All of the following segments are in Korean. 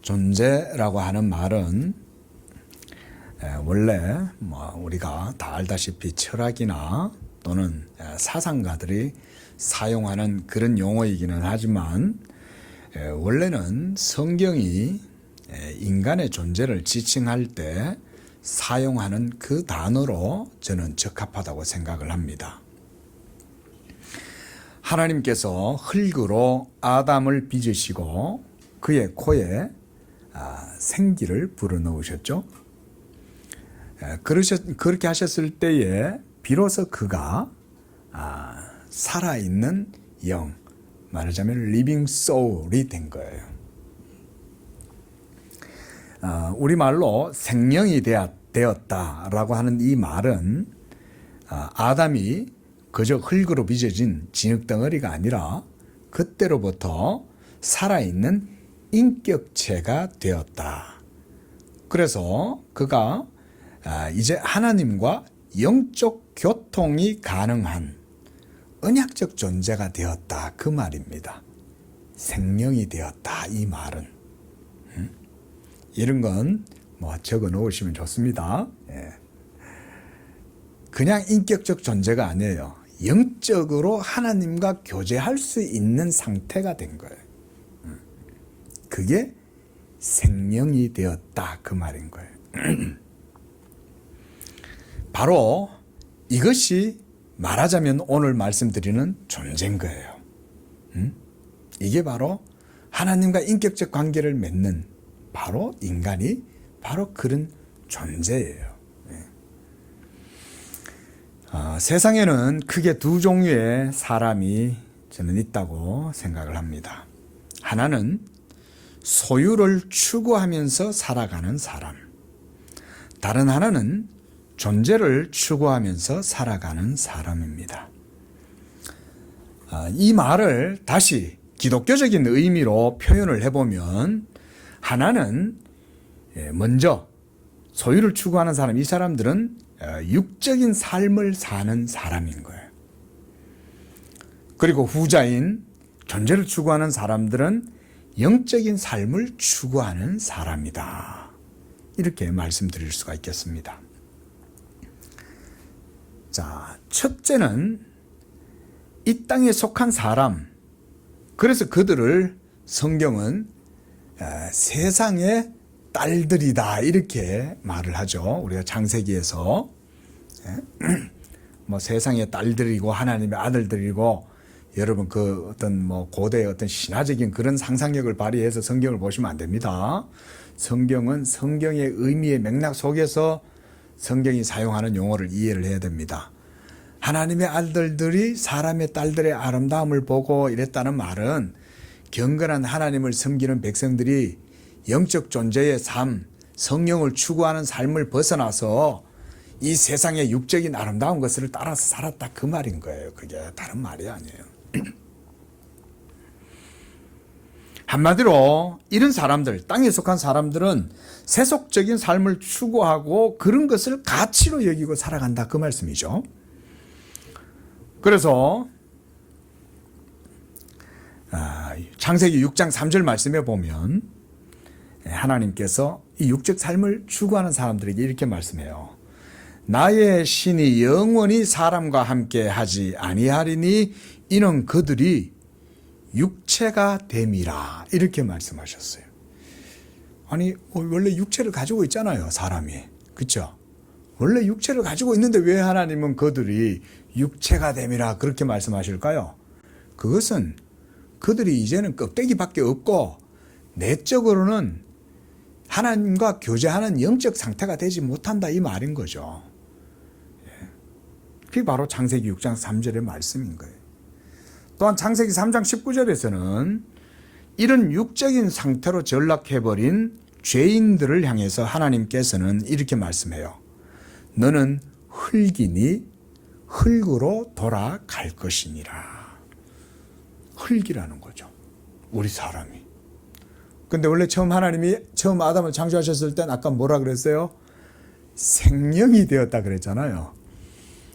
존재라고 하는 말은 원래 우리가 다 알다시피 철학이나 또는 사상가들이 사용하는 그런 용어이기는 하지만 원래는 성경이 인간의 존재를 지칭할 때 사용하는 그 단어로 저는 적합하다고 생각을 합니다. 하나님께서 흙으로 아담을 빚으시고 그의 코에 생기를 불어넣으셨죠. 그렇게 하셨을 때에 비로소 그가 살아있는 영, 말하자면 리빙 소울이 된 거예요. 우리말로 생명이 되었다라고 하는 이 말은 아담이 그저 흙으로 빚어진 진흙덩어리가 아니라 그때로부터 살아있는 인격체가 되었다. 그래서 그가 이제 하나님과 영적 교통이 가능한 언약적 존재가 되었다. 그 말입니다. 생명이 되었다. 이 말은. 이런 건 적어 놓으시면 좋습니다. 그냥 인격적 존재가 아니에요. 영적으로 하나님과 교제할 수 있는 상태가 된 거예요. 그게 생명이 되었다. 그 말인 거예요. 바로 이것이 말하자면 오늘 말씀드리는 존재인 거예요. 이게 바로 하나님과 인격적 관계를 맺는 바로 인간이 바로 그런 존재예요. 세상에는 크게 두 종류의 사람이 저는 있다고 생각을 합니다. 하나는 소유를 추구하면서 살아가는 사람, 다른 하나는 존재를 추구하면서 살아가는 사람입니다. 이 말을 다시 기독교적인 의미로 표현을 해보면 하나는 먼저 소유를 추구하는 사람, 이 사람들은 육적인 삶을 사는 사람인 거예요. 그리고 후자인 존재를 추구하는 사람들은 영적인 삶을 추구하는 사람이다. 이렇게 말씀드릴 수가 있겠습니다. 자, 첫째는 이 땅에 속한 사람, 그래서 그들을 성경은 세상의 딸들이다 이렇게 말을 하죠. 우리가 창세기에서 세상의 딸들이고 하나님의 아들들이고, 여러분 그 어떤 고대의 어떤 신화적인 그런 상상력을 발휘해서 성경을 보시면 안 됩니다. 성경은 성경의 의미의 맥락 속에서 성경이 사용하는 용어를 이해를 해야 됩니다. 하나님의 아들들이 사람의 딸들의 아름다움을 보고 이랬다는 말은 경건한 하나님을 섬기는 백성들이 영적 존재의 삶, 성령을 추구하는 삶을 벗어나서 이 세상의 육적인 아름다운 것을 따라서 살았다 그 말인 거예요. 그게 다른 말이 아니에요. 한마디로 이런 사람들, 땅에 속한 사람들은 세속적인 삶을 추구하고 그런 것을 가치로 여기고 살아간다 그 말씀이죠. 그래서 창세기 6장 3절 말씀에 보면 하나님께서 이 육적 삶을 추구하는 사람들에게 이렇게 말씀해요. 나의 신이 영원히 사람과 함께 하지 아니하리니 이는 그들이 육체가 됨이라 이렇게 말씀하셨어요. 아니 원래 육체를 가지고 있잖아요, 사람이. 그렇죠? 원래 육체를 가지고 있는데 왜 하나님은 그들이 육체가 됨이라 그렇게 말씀하실까요? 그것은 그들이 이제는 껍데기밖에 없고 내적으로는 하나님과 교제하는 영적 상태가 되지 못한다 이 말인 거죠. 그게 바로 창세기 6장 3절의 말씀인 거예요. 또한 창세기 3장 19절에서는 이런 육적인 상태로 전락해버린 죄인들을 향해서 하나님께서는 이렇게 말씀해요. 너는 흙이니 흙으로 돌아갈 것이니라. 흙이라는 거죠. 우리 사람이. 근데 원래 처음 아담을 창조하셨을 땐 아까 뭐라 그랬어요? 생명이 되었다 그랬잖아요.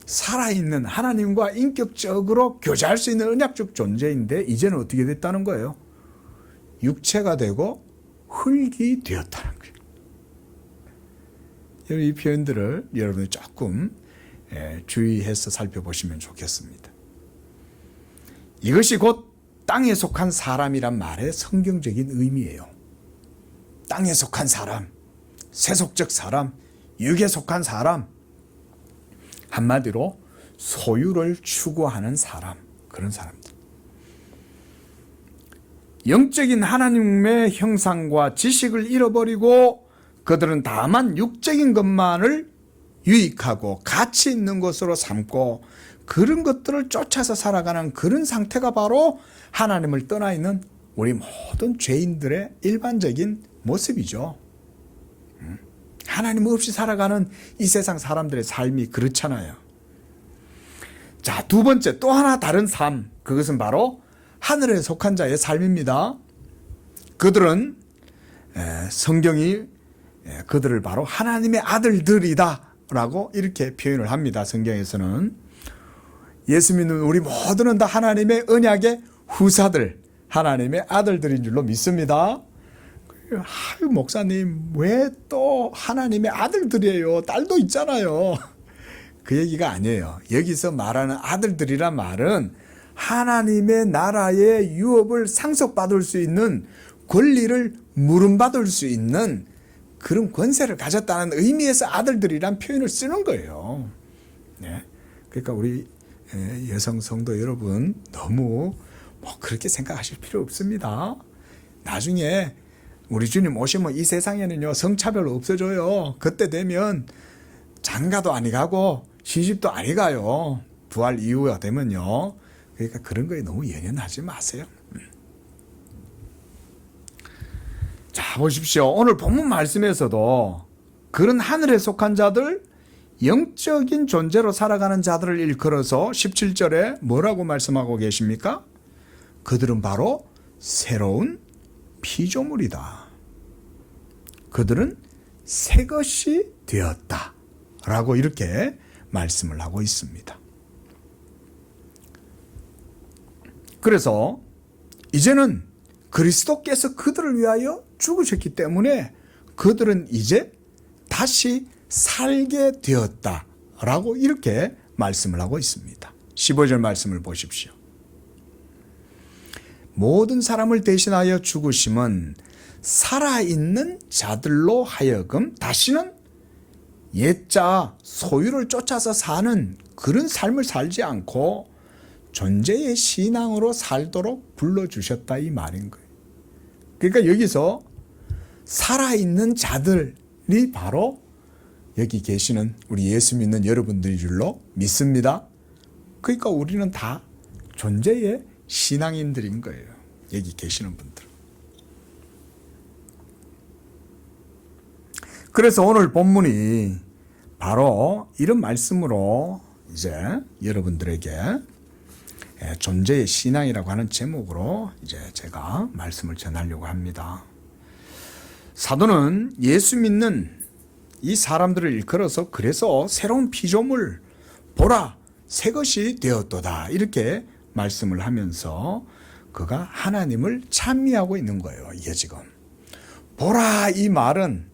살아있는 하나님과 인격적으로 교제할 수 있는 언약적 존재인데 이제는 어떻게 됐다는 거예요? 육체가 되고 흙이 되었다는 거예요. 이 표현들을 여러분이 조금 주의해서 살펴보시면 좋겠습니다. 이것이 곧 땅에 속한 사람이란 말의 성경적인 의미예요. 땅에 속한 사람, 세속적 사람, 육에 속한 사람, 한마디로 소유를 추구하는 사람, 그런 사람들. 영적인 하나님의 형상과 지식을 잃어버리고 그들은 다만 육적인 것만을 유익하고 가치 있는 것으로 삼고 그런 것들을 쫓아서 살아가는 그런 상태가 바로 하나님을 떠나 있는 우리 모든 죄인들의 일반적인 모습이죠. 하나님 없이 살아가는 이 세상 사람들의 삶이 그렇잖아요. 자, 두 번째 또 하나 다른 삶, 그것은 바로 하늘에 속한 자의 삶입니다. 그들은 성경이 그들을 바로 하나님의 아들들이다 라고 이렇게 표현을 합니다. 성경에서는 예수 믿는 우리 모두는 다 하나님의 언약의 후사들, 하나님의 아들들인 줄로 믿습니다. 아유, 목사님 왜 또 하나님의 아들들이에요? 딸도 있잖아요. 그 얘기가 아니에요. 여기서 말하는 아들들이란 말은 하나님의 나라의 유업을 상속받을 수 있는 권리를 물음받을 수 있는 그런 권세를 가졌다는 의미에서 아들들이란 표현을 쓰는 거예요. 네. 그러니까 우리 여성 성도 여러분 너무 그렇게 생각하실 필요 없습니다. 나중에 우리 주님 오시면 이 세상에는요 성차별 없어져요. 그때 되면 장가도 아니 가고 시집도 아니 가요. 부활 이후가 되면요. 그러니까 그런 거에 너무 연연하지 마세요. 자, 보십시오. 오늘 본문 말씀에서도 그런 하늘에 속한 자들, 영적인 존재로 살아가는 자들을 일컬어서 17절에 뭐라고 말씀하고 계십니까? 그들은 바로 새로운 피조물이다. 그들은 새 것이 되었다 라고 이렇게 말씀을 하고 있습니다. 그래서 이제는 그리스도께서 그들을 위하여 죽으셨기 때문에 그들은 이제 다시 살게 되었다 라고 이렇게 말씀을 하고 있습니다. 15절 말씀을 보십시오. 모든 사람을 대신하여 죽으심은 살아있는 자들로 하여금 다시는 옛자 소유를 쫓아서 사는 그런 삶을 살지 않고 존재의 신앙으로 살도록 불러주셨다 이 말인 거예요. 그러니까 여기서 살아있는 자들이 바로 여기 계시는 우리 예수 믿는 여러분들인 줄로 믿습니다. 그러니까 우리는 다 존재의 신앙인들인 거예요. 여기 계시는 분들. 그래서 오늘 본문이 바로 이런 말씀으로 이제 여러분들에게 존재의 신앙이라고 하는 제목으로 이제 제가 말씀을 전하려고 합니다. 사도는 예수 믿는 이 사람들을 일컬어서 그래서 새로운 피조물 보라 새 것이 되었도다 이렇게 말씀을 하면서 그가 하나님을 찬미하고 있는 거예요. 이게 지금 보라 이 말은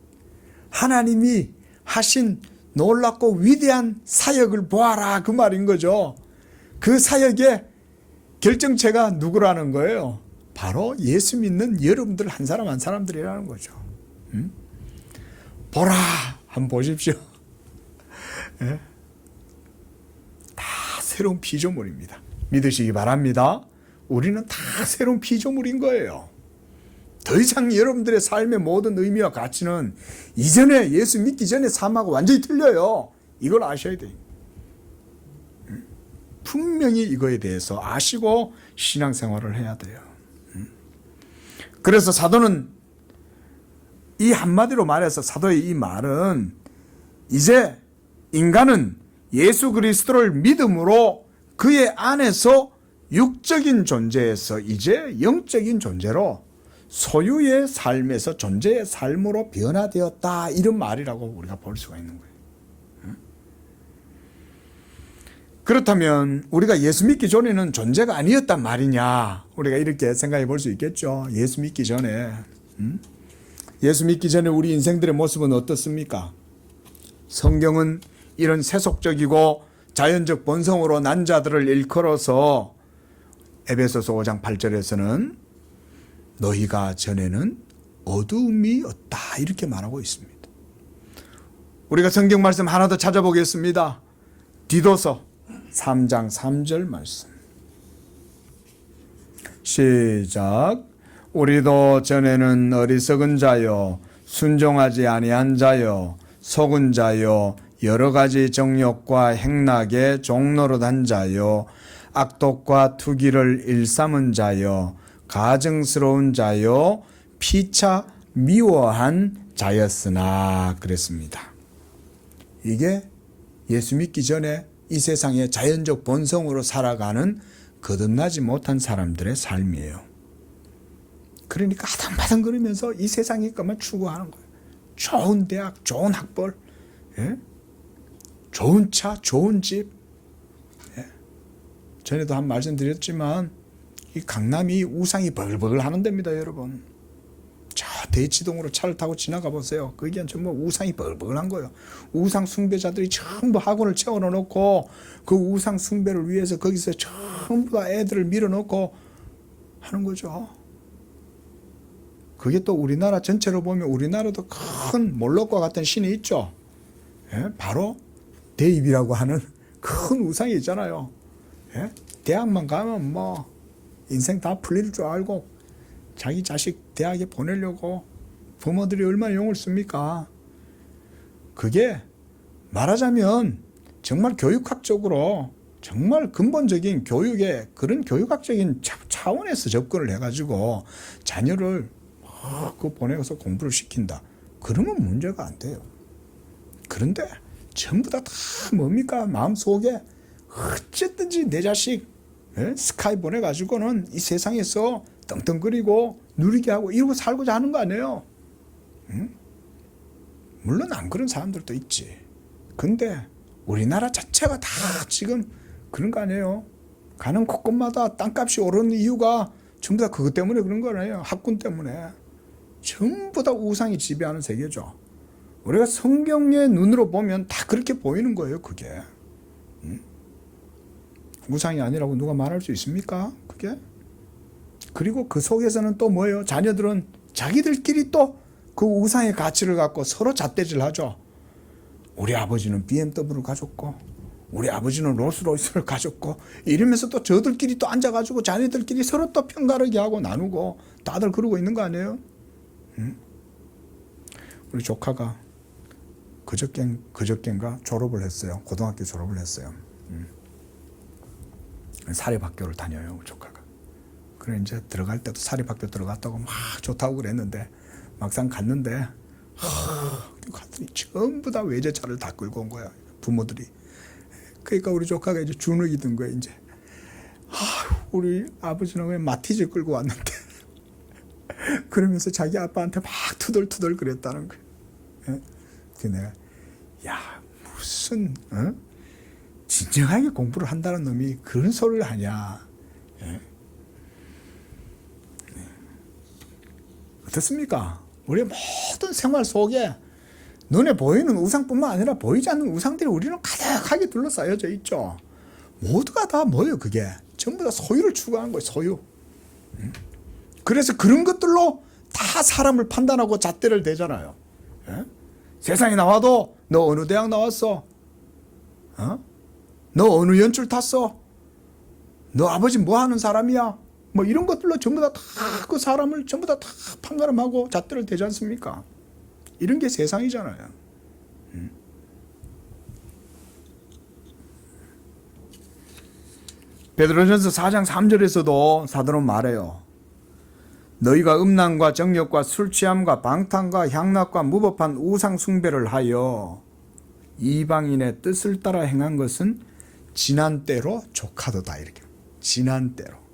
하나님이 하신 놀랍고 위대한 사역을 보아라 그 말인 거죠. 그 사역의 결정체가 누구라는 거예요? 바로 예수 믿는 여러분들 한 사람 한 사람들이라는 거죠. 보라 한번 보십시오. 네? 다 새로운 피조물입니다. 믿으시기 바랍니다. 우리는 다 새로운 피조물인 거예요. 더 이상 여러분들의 삶의 모든 의미와 가치는 이전에 예수 믿기 전에 삶하고 완전히 틀려요. 이걸 아셔야 돼요. 분명히 이거에 대해서 아시고 신앙생활을 해야 돼요. 그래서 사도는 이 한마디로 말해서 사도의 이 말은 이제 인간은 예수 그리스도를 믿음으로 그의 안에서 육적인 존재에서 이제 영적인 존재로 소유의 삶에서 존재의 삶으로 변화되었다 이런 말이라고 우리가 볼 수가 있는 거예요. 그렇다면 우리가 예수 믿기 전에는 존재가 아니었단 말이냐 우리가 이렇게 생각해 볼 수 있겠죠. 예수 믿기 전에 예수 믿기 전에 우리 인생들의 모습은 어떻습니까? 성경은 이런 세속적이고 자연적 본성으로 난 자들을 일컬어서 에베소서 5장 8절에서는 너희가 전에는 어두움이 없다 이렇게 말하고 있습니다. 우리가 성경 말씀 하나 더 찾아보겠습니다. 디도서 3장 3절 말씀. 시작. 우리도 전에는 어리석은 자요 순종하지 아니한 자요 속은 자요 여러 가지 정욕과 행락에 종노릇한 자요 악독과 투기를 일삼은 자요 가증스러운 자요 피차 미워한 자였으나 그랬습니다. 이게 예수 믿기 전에 이 세상의 자연적 본성으로 살아가는 거듭나지 못한 사람들의 삶이에요. 그러니까 아당바당거리면서 이 세상의 것만 추구하는 거예요. 좋은 대학, 좋은 학벌, 예? 좋은 차, 좋은 집. 예? 전에도 한 말씀 드렸지만 이 강남이 우상이 버글버글 하는 데입니다, 여러분. 저 대치동으로 차를 타고 지나가 보세요. 거기엔 전부 우상이 버글버글한 거예요. 우상 숭배자들이 전부 학원을 채워놓고 그 우상 숭배를 위해서 거기서 전부 다 애들을 밀어넣고 하는 거죠. 그게 또 우리나라 전체로 보면 우리나라도 큰 몰록과 같은 신이 있죠. 예? 바로 대입이라고 하는 큰 우상이 있잖아요. 예? 대학만 가면 뭐 인생 다 풀릴 줄 알고 자기 자식 대학에 보내려고 부모들이 얼마나 용을 씁니까? 그게 말하자면 정말 교육학적으로 정말 근본적인 교육의 그런 교육학적인 차원에서 접근을 해가지고 자녀를 그 보내서 공부를 시킨다. 그러면 문제가 안 돼요. 그런데 전부 다 뭡니까? 마음속에 어쨌든지 내 자식 스카이 보내가지고는 이 세상에서 떵떵거리고 누리게 하고 이러고 살고자 하는 거 아니에요. 응? 물론 안 그런 사람들도 있지. 근데 우리나라 자체가 다 지금 그런 거 아니에요. 가는 곳곳마다 땅값이 오르는 이유가 전부 다 그것 때문에 그런 거예요. 학군 때문에. 전부 다 우상이 지배하는 세계죠. 우리가 성경의 눈으로 보면 다 그렇게 보이는 거예요, 그게. 응? 우상이 아니라고 누가 말할 수 있습니까? 그게? 그리고 그 속에서는 또 뭐예요? 자녀들은 자기들끼리 또 그 우상의 가치를 갖고 서로 잣대질 하죠. 우리 아버지는 BMW를 가졌고 우리 아버지는 롤스로이스를 가졌고 이러면서 또 저들끼리 또 앉아가지고 자녀들끼리 서로 또 편가르기 하고 나누고 다들 그러고 있는 거 아니에요? 응? 우리 조카가 그저께인가 졸업을 했어요. 고등학교 졸업을 했어요. 사립학교를 다녀요, 조카가. 그래 이제 들어갈 때도 사립학교 들어갔다고 막 좋다고 그랬는데 막상 갔는데 갔더니 전부 다 외제차를 다 끌고 온 거야, 부모들이. 그러니까 우리 조카가 이제 주눅이 든 거야, 이제. 우리 아버지는 왜 마티즈 끌고 왔는데 그러면서 자기 아빠한테 막 투덜투덜 그랬다는 거야. 그 내가 야 무슨 진정하게 공부를 한다는 놈이 그런 소리를 하냐. 어떻습니까? 우리의 모든 생활 속에 눈에 보이는 우상뿐만 아니라 보이지 않는 우상들이 우리는 가득하게 둘러싸여져 있죠. 모두가 다 뭐예요? 그게 전부 다 소유를 추구하는 거예요. 소유. 그래서 그런 것들로 다 사람을 판단하고 잣대를 대잖아요. 세상에 나와도 너 어느 대학 나왔어? 너 어느 연출 탔어? 너 아버지 뭐 하는 사람이야? 뭐 이런 것들로 전부 다 그 사람을 전부 다 판가름하고 잣대를 대지 않습니까? 이런 게 세상이잖아요. 베드로전서 4장 3절에서도 사도는 말해요. 너희가 음란과 정욕과 술취함과 방탕과 향락과 무법한 우상 숭배를 하여 이방인의 뜻을 따라 행한 것은 지난 때로 족하도다. 이렇게 지난 때로.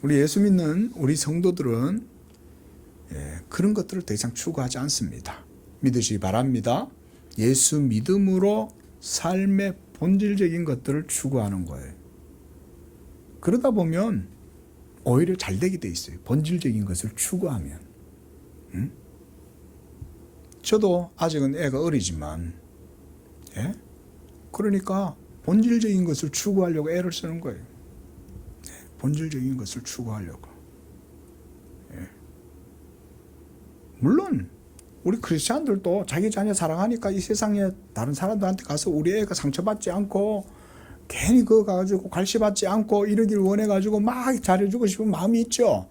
우리 예수 믿는 우리 성도들은 그런 것들을 더 이상 추구하지 않습니다. 믿으시기 바랍니다. 예수 믿음으로 삶의 본질적인 것들을 추구하는 거예요. 그러다 보면 오히려 잘 되게 돼 있어요. 본질적인 것을 추구하면. 저도 아직은 애가 어리지만, 예? 그러니까 본질적인 것을 추구하려고 애를 쓰는 거예요. 본질적인 것을 추구하려고. 예. 물론 우리 크리스찬들도 자기 자녀 사랑하니까 이 세상에 다른 사람들한테 가서 우리 애가 상처받지 않고 괜히 그거 가지고 갈시받지 않고 이러길 원해가지고 막 잘해주고 싶은 마음이 있죠.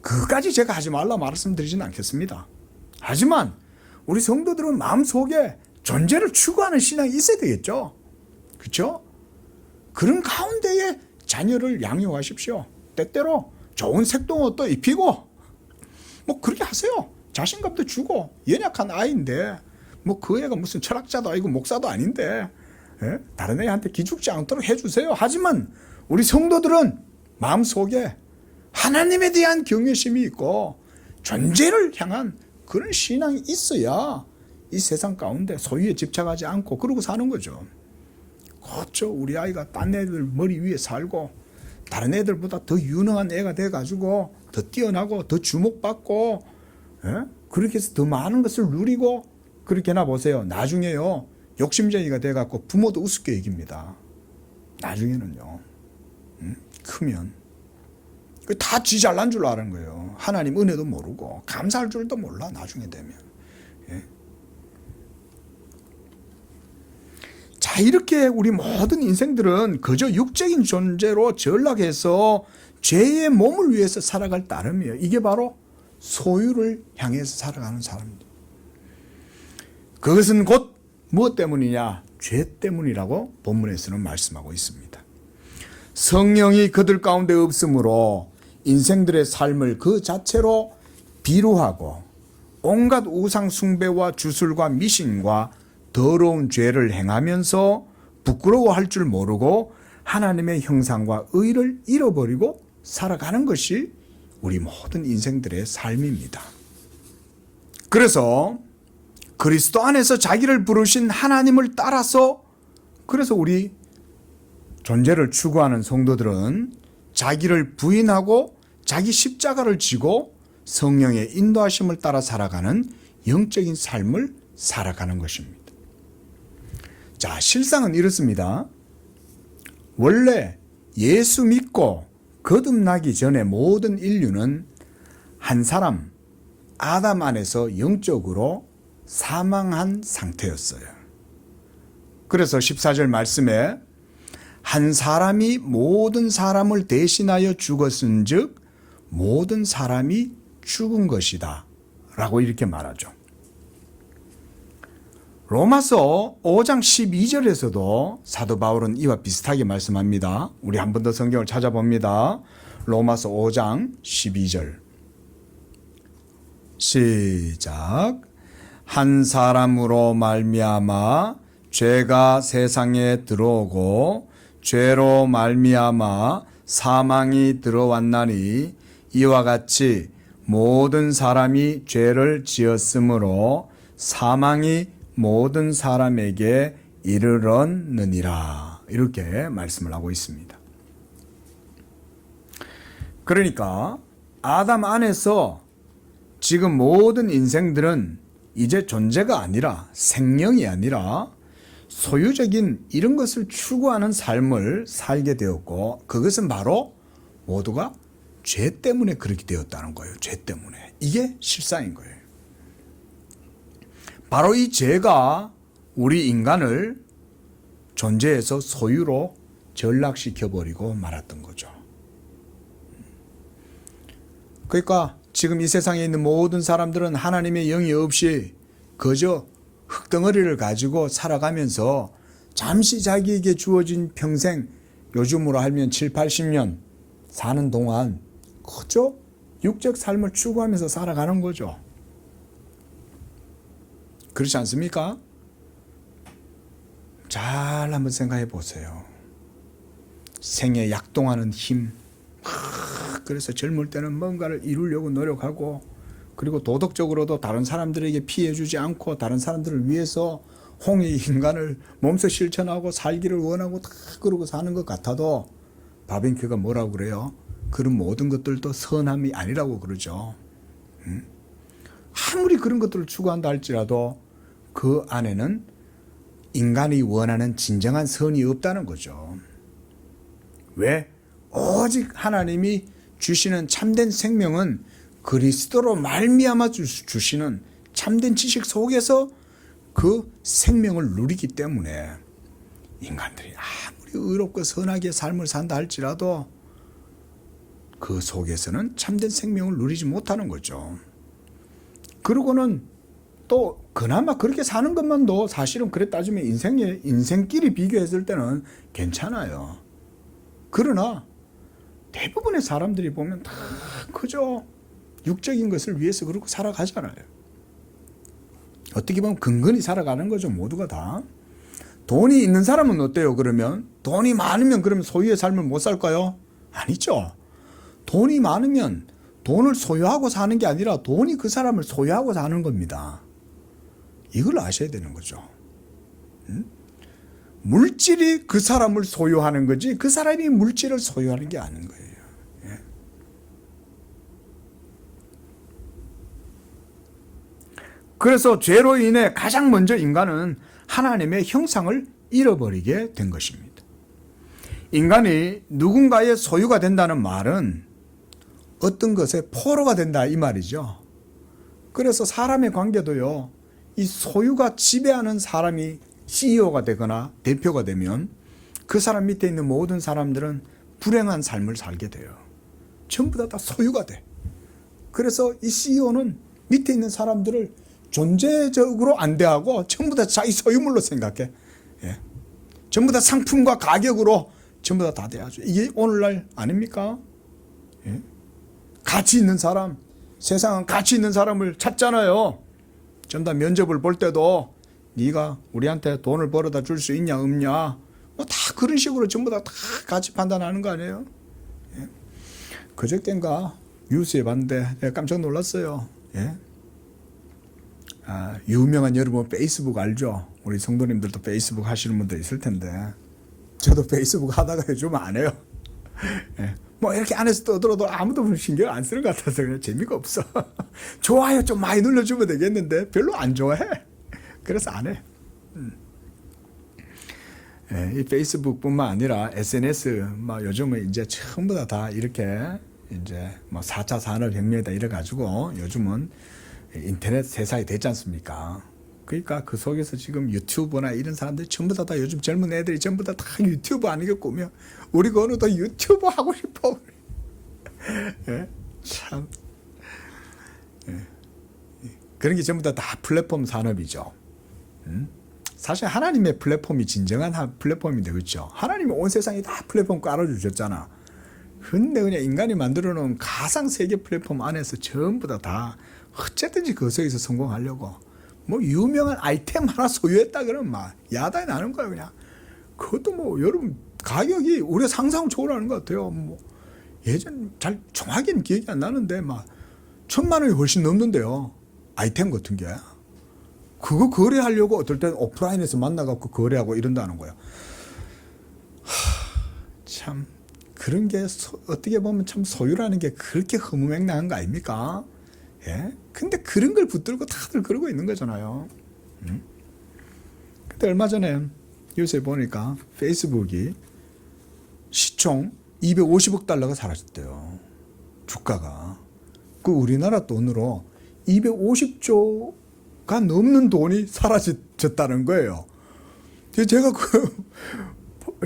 그까지 제가 하지 말라 말씀드리진 않겠습니다. 하지만 우리 성도들은 마음속에 존재를 추구하는 신앙이 있어야 되겠죠. 그렇죠? 그런 가운데에 자녀를 양육하십시오. 때때로 좋은 색동옷도 입히고 뭐 그렇게 하세요. 자신감도 주고. 연약한 아이인데 뭐 그 애가 무슨 철학자도 아니고 목사도 아닌데, 예? 다른 애한테 기죽지 않도록 해주세요. 하지만 우리 성도들은 마음속에 하나님에 대한 경외심이 있고 존재를 향한 그런 신앙이 있어야 이 세상 가운데 소유에 집착하지 않고 그러고 사는 거죠. 그렇죠. 우리 아이가 딴 애들 머리 위에 살고 다른 애들보다 더 유능한 애가 돼가지고 더 뛰어나고 더 주목받고, 예? 그렇게 해서 더 많은 것을 누리고 그렇게나 보세요. 나중에요. 욕심쟁이가 돼갖고 부모도 우습게 여깁니다. 나중에는요. 크면. 다 지 잘난 줄 아는 거예요. 하나님 은혜도 모르고 감사할 줄도 몰라. 나중에 되면. 예? 자, 이렇게 우리 모든 인생들은 그저 육적인 존재로 전락해서 죄의 몸을 위해서 살아갈 따름이에요. 이게 바로 소유를 향해서 살아가는 사람입니다. 그것은 곧 무엇 때문이냐? 죄 때문이라고 본문에서는 말씀하고 있습니다. 성령이 그들 가운데 없으므로 인생들의 삶을 그 자체로 비루하고 온갖 우상 숭배와 주술과 미신과 더러운 죄를 행하면서 부끄러워할 줄 모르고 하나님의 형상과 의를 잃어버리고 살아가는 것이 우리 모든 인생들의 삶입니다. 그래서 그리스도 안에서 자기를 부르신 하나님을 따라서, 그래서 우리 존재를 추구하는 성도들은 자기를 부인하고 자기 십자가를 지고 성령의 인도하심을 따라 살아가는 영적인 삶을 살아가는 것입니다. 자, 실상은 이렇습니다. 원래 예수 믿고 거듭나기 전에 모든 인류는 한 사람, 아담 안에서 영적으로 사망한 상태였어요. 그래서 14절 말씀에 한 사람이 모든 사람을 대신하여 죽었은즉 모든 사람이 죽은 것이다 라고 이렇게 말하죠. 로마서 5장 12절에서도 사도 바울은 이와 비슷하게 말씀합니다. 우리 한 번 더 성경을 찾아봅니다. 로마서 5장 12절 시작. 한 사람으로 말미암아 죄가 세상에 들어오고 죄로 말미암아 사망이 들어왔나니 이와 같이 모든 사람이 죄를 지었으므로 사망이 모든 사람에게 이르렀느니라. 이렇게 말씀을 하고 있습니다. 그러니까 아담 안에서 지금 모든 인생들은 이제 존재가 아니라 생명이 아니라 소유적인 이런 것을 추구하는 삶을 살게 되었고, 그것은 바로 모두가 죄 때문에 그렇게 되었다는 거예요. 죄 때문에. 이게 실상인 거예요. 바로 이 죄가 우리 인간을 존재에서 소유로 전락시켜버리고 말았던 거죠. 그러니까 지금 이 세상에 있는 모든 사람들은 하나님의 영이 없이 그저 흙덩어리를 가지고 살아가면서 잠시 자기에게 주어진 평생, 요즘으로 하면 7, 80년 사는 동안 그저 육적 삶을 추구하면서 살아가는 거죠. 그렇지 않습니까? 잘 한번 생각해 보세요. 생에 약동하는 힘. 그래서 젊을 때는 뭔가를 이루려고 노력하고, 그리고 도덕적으로도 다른 사람들에게 피해주지 않고 다른 사람들을 위해서 홍의 인간을 몸소 실천하고 살기를 원하고 다 그러고 사는 것 같아도 바벤큐가 뭐라고 그래요? 그런 모든 것들도 선함이 아니라고 그러죠. 아무리 그런 것들을 추구한다 할지라도 그 안에는 인간이 원하는 진정한 선이 없다는 거죠. 왜? 오직 하나님이 주시는 참된 생명은 그리스도로 말미암아 주시는 참된 지식 속에서 그 생명을 누리기 때문에 인간들이 아무리 의롭고 선하게 삶을 산다 할지라도 그 속에서는 참된 생명을 누리지 못하는 거죠. 그러고는 또 그나마 그렇게 사는 것만도 사실은 그래 따지면 인생끼리 비교했을 때는 괜찮아요. 그러나 대부분의 사람들이 보면 다 그저 육적인 것을 위해서 그렇게 살아가잖아요. 어떻게 보면 근근히 살아가는 거죠. 모두가 다. 돈이 있는 사람은 어때요? 그러면 돈이 많으면 그러면 소유의 삶을 못 살까요? 아니죠. 돈이 많으면 돈을 소유하고 사는 게 아니라 돈이 그 사람을 소유하고 사는 겁니다. 이걸 아셔야 되는 거죠. 물질이 그 사람을 소유하는 거지 그 사람이 물질을 소유하는 게 아닌 거예요. 예. 그래서 죄로 인해 가장 먼저 인간은 하나님의 형상을 잃어버리게 된 것입니다. 인간이 누군가의 소유가 된다는 말은 어떤 것의 포로가 된다 이 말이죠. 그래서 사람의 관계도요. 이 소유가 지배하는 사람이 CEO가 되거나 대표가 되면 그 사람 밑에 있는 모든 사람들은 불행한 삶을 살게 돼요. 전부 다 소유가 돼. 그래서 이 CEO는 밑에 있는 사람들을 존재적으로 안 대하고 전부 다 자기 소유물로 생각해. 예. 전부 다 상품과 가격으로 전부 다 대하죠. 이게 오늘날 아닙니까? 예. 가치 있는 사람, 세상은 가치 있는 사람을 찾잖아요. 전부 다 면접을 볼 때도 네가 우리한테 돈을 벌어다 줄 수 있냐 없냐 뭐 다 그런 식으로 전부 다 가치 판단하는 거 아니에요? 예. 그저께인가 뉴스에 봤는데 내가 깜짝 놀랐어요. 예. 유명한 여러분 페이스북 알죠? 우리 성도님들도 페이스북 하시는 분들 있을 텐데 저도 페이스북 하다가 요즘 안 해요. 예. 뭐 이렇게 안에서 떠들어도 아무도 신경 안 쓰는 것 같아서 그냥 재미가 없어. 좋아요 좀 많이 눌러주면 되겠는데 별로 안 좋아해. 그래서 안 해. 예, 이 페이스북뿐만 아니라 SNS 뭐 요즘은 이제 전부 다 이렇게 이제 뭐 4차 산업혁명이다 이래 가지고 요즘은 인터넷 세상이 됐지 않습니까? 그러니까 그 속에서 지금 유튜버나 이런 사람들이 전부 다 요즘 젊은 애들이 전부 다 유튜버 아니겠 꾸며 우리가 어느 더 유튜버 하고 싶어. 예? 참. 예. 그런 게 전부 다 플랫폼 산업이죠. 사실 하나님의 플랫폼이 진정한 플랫폼인데 그렇죠? 하나님이 온 세상에 다 플랫폼 깔아주셨잖아. 근데 그냥 인간이 만들어 놓은 가상 세계 플랫폼 안에서 전부 다 어쨌든지 그 속에서 성공하려고 뭐 유명한 아이템 하나 소유했다 그러면 막 야단이 나는 거야 그냥. 그것도 뭐 여러분 가격이 우리가 상상을 초월하는 것 같아요. 뭐 예전 잘 정확히는 기억이 안 나는데 막 1,000만 원이 훨씬 넘는데요. 아이템 같은 게. 그거 거래하려고 어떨 때는 오프라인에서 만나갖고 거래하고 이런다는 거야. 참 그런 게 어떻게 보면 참 소유라는 게 그렇게 허무맹랑한 거 아닙니까? 예? 근데 그런 걸 붙들고 다들 그러고 있는 거잖아요. 근데 얼마 전에 뉴스에 보니까 페이스북이 시총 250억 달러가 사라졌대요. 주가가. 그 우리나라 돈으로 250조가 넘는 돈이 사라졌다는 거예요. 제가 그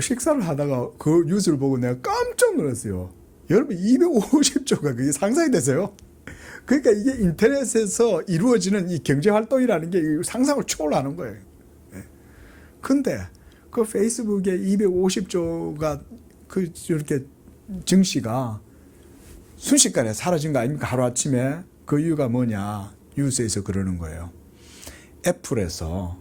식사를 하다가 그 뉴스를 보고 내가 깜짝 놀랐어요. 여러분 250조가 그게 상상이 되세요? 그러니까 이게 인터넷에서 이루어지는 이 경제활동이라는 게 상상을 초월하는 거예요. 근데 그 페이스북에 250조가 그 이렇게 증시가 순식간에 사라진 거 아닙니까? 하루아침에. 그 이유가 뭐냐? 뉴스에서 그러는 거예요. 애플에서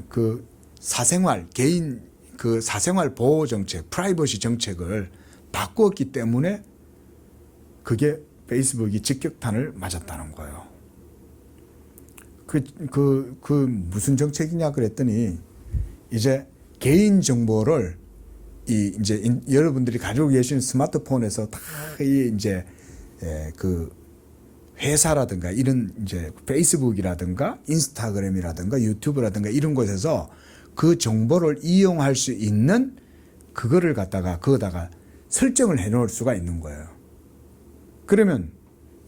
그 사생활, 개인 그 사생활 보호 정책, 프라이버시 정책을 바꾸었기 때문에 그게 페이스북이 직격탄을 맞았다는 거예요. 무슨 정책이냐 그랬더니 이제 개인 정보를 여러분들이 가지고 계시는 스마트폰에서 다 이제 그 회사라든가 이런 이제 페이스북이라든가 인스타그램이라든가 유튜브라든가 이런 곳에서 그 정보를 이용할 수 있는 그거를 갖다가 거기다가 설정을 해 놓을 수가 있는 거예요. 그러면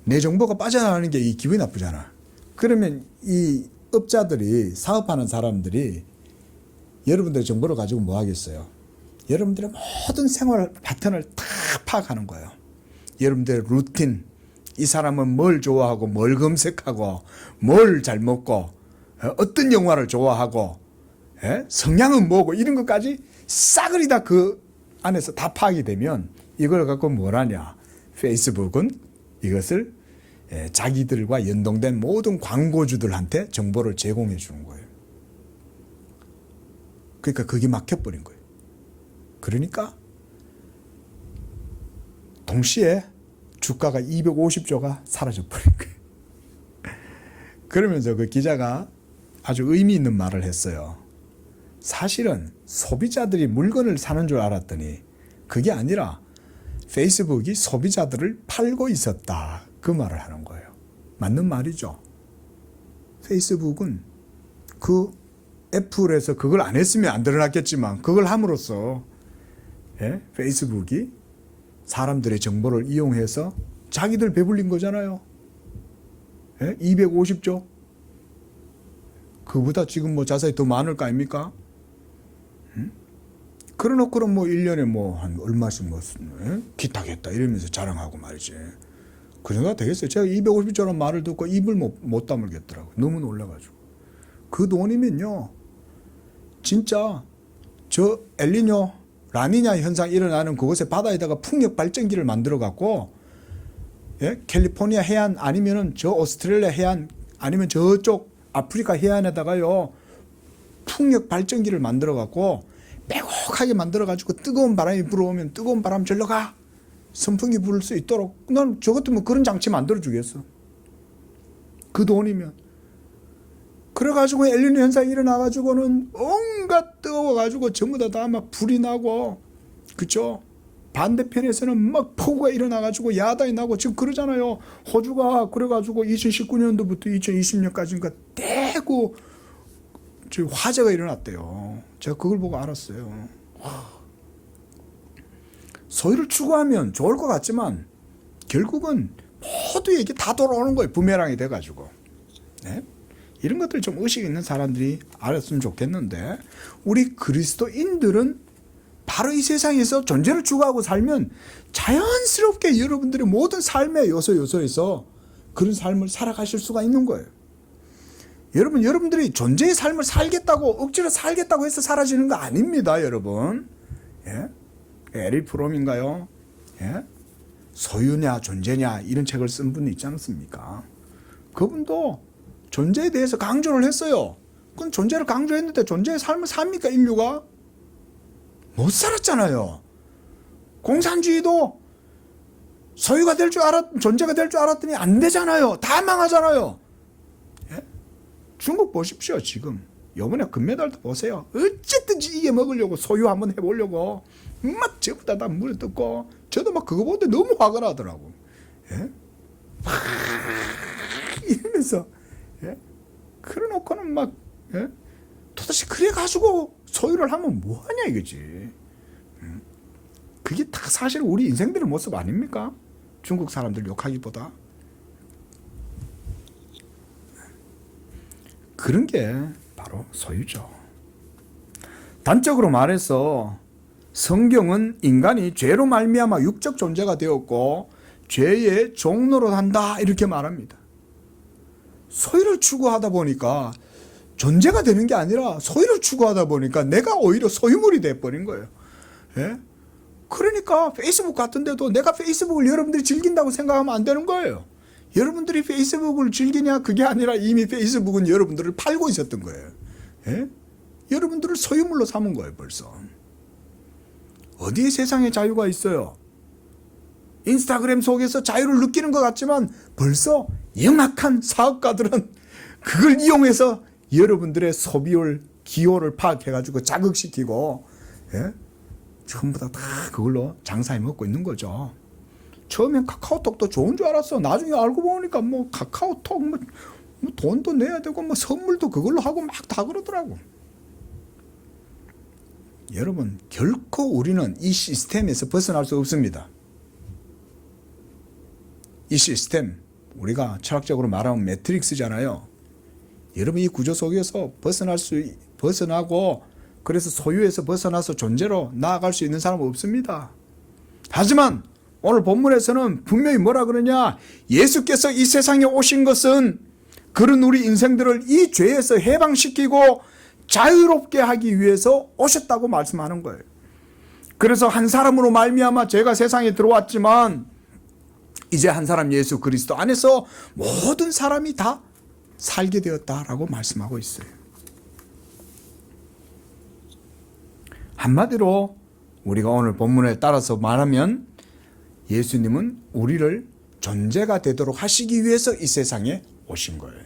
내 정보가 빠져나가는 게 이 기분이 나쁘잖아. 그러면 이 업자들이 사업하는 사람들이 여러분들의 정보를 가지고 뭐 하겠어요? 여러분들의 모든 생활 패턴을 다 파악하는 거예요. 여러분들의 루틴, 이 사람은 뭘 좋아하고 뭘 검색하고 뭘 잘 먹고 어떤 영화를 좋아하고 성향은 뭐고 이런 것까지 싸그리 다 그 안에서 다 파악이 되면 이걸 갖고 뭘 하냐. 페이스북은 이것을 자기들과 연동된 모든 광고주들한테 정보를 제공해 주는 거예요. 그러니까 그게 막혀버린 거예요. 그러니까 동시에 주가가 250조가 사라져버린 거예요. 그러면서 그 기자가 아주 의미 있는 말을 했어요. 사실은 소비자들이 물건을 사는 줄 알았더니 그게 아니라 페이스북이 소비자들을 팔고 있었다. 그 말을 하는 거예요. 맞는 말이죠. 페이스북은 그 애플에서 그걸 안 했으면 안 드러났겠지만 그걸 함으로써 페이스북이 사람들의 정보를 이용해서 자기들 배불린 거잖아요. 250조. 그보다 지금 뭐 자세히 더 많을 거 아닙니까? 그러놓고는 뭐 1년에 뭐 한 얼마씩 뭐 기타겠다 이러면서 자랑하고 말이지. 그 정도가 되겠어요. 제가 250조라는 말을 듣고 입을 못 다물겠더라고요. 너무 놀라가지고. 그 돈이면요. 진짜 저 엘니뇨 라니냐 현상 일어나는 그곳에 바다에다가 풍력 발전기를 만들어 갖고 캘리포니아 해안 아니면은 저 오스트레일리아 해안 아니면 저쪽 아프리카 해안에다가요 풍력 발전기를 만들어 갖고 빼곡하게 만들어 가지고 뜨거운 바람이 불어오면 뜨거운 바람 절로 가 선풍기 불을 수 있도록 난 저 같으면 그런 장치 만들어 주겠어. 그 돈이면. 그래가지고 엘니뇨 현상이 일어나가지고는 온갖 뜨거워가지고 전부 다 막 불이 나고, 그쵸? 반대편에서는 막 폭우가 일어나가지고 야단이 나고 지금 그러잖아요. 호주가 그래가지고 2019년도부터 2020년까지인가 대구 화재가 일어났대요. 제가 그걸 보고 알았어요. 소유를 추구하면 좋을 것 같지만 결국은 모두에게 다 돌아오는 거예요. 부메랑이 돼가지고. 네? 이런 것들 좀 의식 있는 사람들이 알았으면 좋겠는데 우리 그리스도인들은 바로 이 세상에서 존재를 추구하고 살면 자연스럽게 여러분들의 모든 삶의 요소에서 그런 삶을 살아가실 수가 있는 거예요. 여러분들이 존재의 삶을 살겠다고 억지로 살겠다고 해서 사라지는 거 아닙니다, 여러분. 예? 에리 프롬인가요? 예? 소유냐 존재냐 이런 책을 쓴 분이 있지 않습니까? 그분도 존재에 대해서 강조를 했어요. 그건 존재를 강조했는데 존재의 삶을 삽니까, 인류가? 못 살았잖아요. 공산주의도 소유가 될 줄 존재가 될 줄 알았더니 안 되잖아요. 다 망하잖아요. 예? 중국 보십시오, 지금. 요번에 금메달도 보세요. 어쨌든지 이게 먹으려고 소유 한번 해보려고 막 전부 다 물에 뜯고 저도 막 그거 보는데 너무 화가 나더라고. 예? 이러면서 예? 그래놓고는 막 도대체 그래가지고 소유를 하면 뭐하냐 이거지. 그게 다 사실 우리 인생들의 모습 아닙니까? 중국 사람들 욕하기보다. 그런 게 바로 소유죠. 단적으로 말해서 성경은 인간이 죄로 말미암아 육적 존재가 되었고 죄의 종로로 한다 이렇게 말합니다. 소유를 추구하다 보니까 존재가 되는 게 아니라 소유를 추구하다 보니까 내가 오히려 소유물이 돼버린 거예요. 예? 그러니까 페이스북 같은 데도 내가 페이스북을 여러분들이 즐긴다고 생각하면 안 되는 거예요. 여러분들이 페이스북을 즐기냐 그게 아니라 이미 페이스북은 여러분들을 팔고 있었던 거예요. 예? 여러분들을 소유물로 삼은 거예요, 벌써. 어디에 세상에 자유가 있어요? 인스타그램 속에서 자유를 느끼는 것 같지만 벌써 영악한 사업가들은 그걸 이용해서 여러분들의 소비율, 기호를 파악해가지고 자극시키고, 예? 전부 다 그걸로 장사해 먹고 있는 거죠. 처음엔 카카오톡도 좋은 줄 알았어. 나중에 알고 보니까 뭐 카카오톡 뭐 돈도 내야 되고 뭐 선물도 그걸로 하고 막 다 그러더라고. 여러분, 결코 우리는 이 시스템에서 벗어날 수 없습니다. 이 시스템, 우리가 철학적으로 말하면 매트릭스잖아요. 여러분, 이 구조 속에서 벗어나고 그래서 소유에서 벗어나서 존재로 나아갈 수 있는 사람은 없습니다. 하지만 오늘 본문에서는 분명히 뭐라 그러냐? 예수께서 이 세상에 오신 것은 그런 우리 인생들을 이 죄에서 해방시키고 자유롭게 하기 위해서 오셨다고 말씀하는 거예요. 그래서 한 사람으로 말미암아 죄가 세상에 들어왔지만 이제 한 사람 예수 그리스도 안에서 모든 사람이 다 살게 되었다라고 말씀하고 있어요. 한마디로 우리가 오늘 본문에 따라서 말하면 예수님은 우리를 존재가 되도록 하시기 위해서 이 세상에 오신 거예요.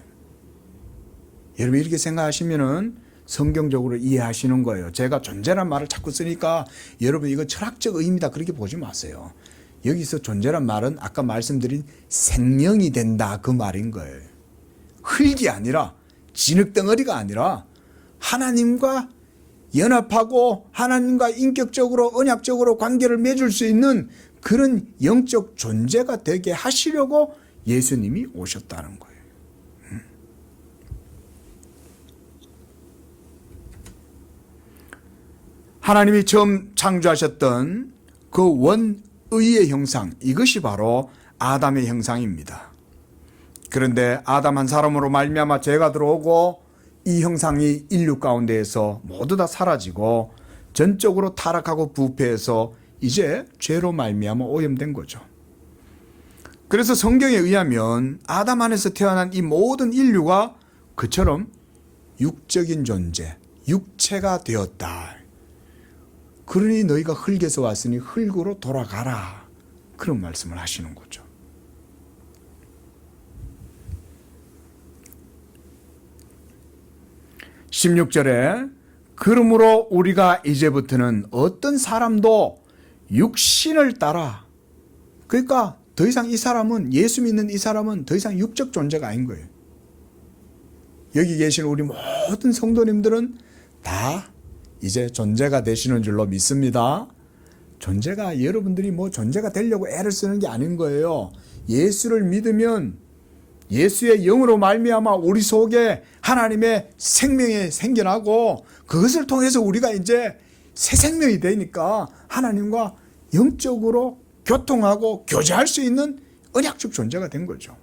여러분, 이렇게 생각하시면은 성경적으로 이해하시는 거예요. 제가 존재란 말을 자꾸 쓰니까 여러분 이거 철학적 의미다 그렇게 보지 마세요. 여기서 존재란 말은 아까 말씀드린 생명이 된다 그 말인 거예요. 흙이 아니라 진흙덩어리가 아니라 하나님과 연합하고 하나님과 인격적으로 언약적으로 관계를 맺을 수 있는 그런 영적 존재가 되게 하시려고 예수님이 오셨다는 거예요. 하나님이 처음 창조하셨던 그 원의의 형상, 이것이 바로 아담의 형상입니다. 그런데 아담 한 사람으로 말미암아 죄가 들어오고 이 형상이 인류 가운데에서 모두 다 사라지고 전적으로 타락하고 부패해서 이제 죄로 말미암아 오염된 거죠. 그래서 성경에 의하면 아담 안에서 태어난 이 모든 인류가 그처럼 육적인 존재, 육체가 되었다. 그러니 너희가 흙에서 왔으니 흙으로 돌아가라. 그런 말씀을 하시는 거죠. (16절에) 그러므로 우리가 이제부터는 어떤 사람도 육신을 따라, 그러니까 더 이상 이 사람은, 예수 믿는 이 사람은 더 이상 육적 존재가 아닌 거예요. 여기 계신 우리 모든 성도님들은 다 이제 존재가 되시는 줄로 믿습니다. 존재가, 여러분들이 뭐 존재가 되려고 애를 쓰는 게 아닌 거예요. 예수를 믿으면 예수의 영으로 말미암아 우리 속에 하나님의 생명이 생겨나고 그것을 통해서 우리가 이제 새 생명이 되니까 하나님과 영적으로 교통하고 교제할 수 있는 언약적 존재가 된 거죠.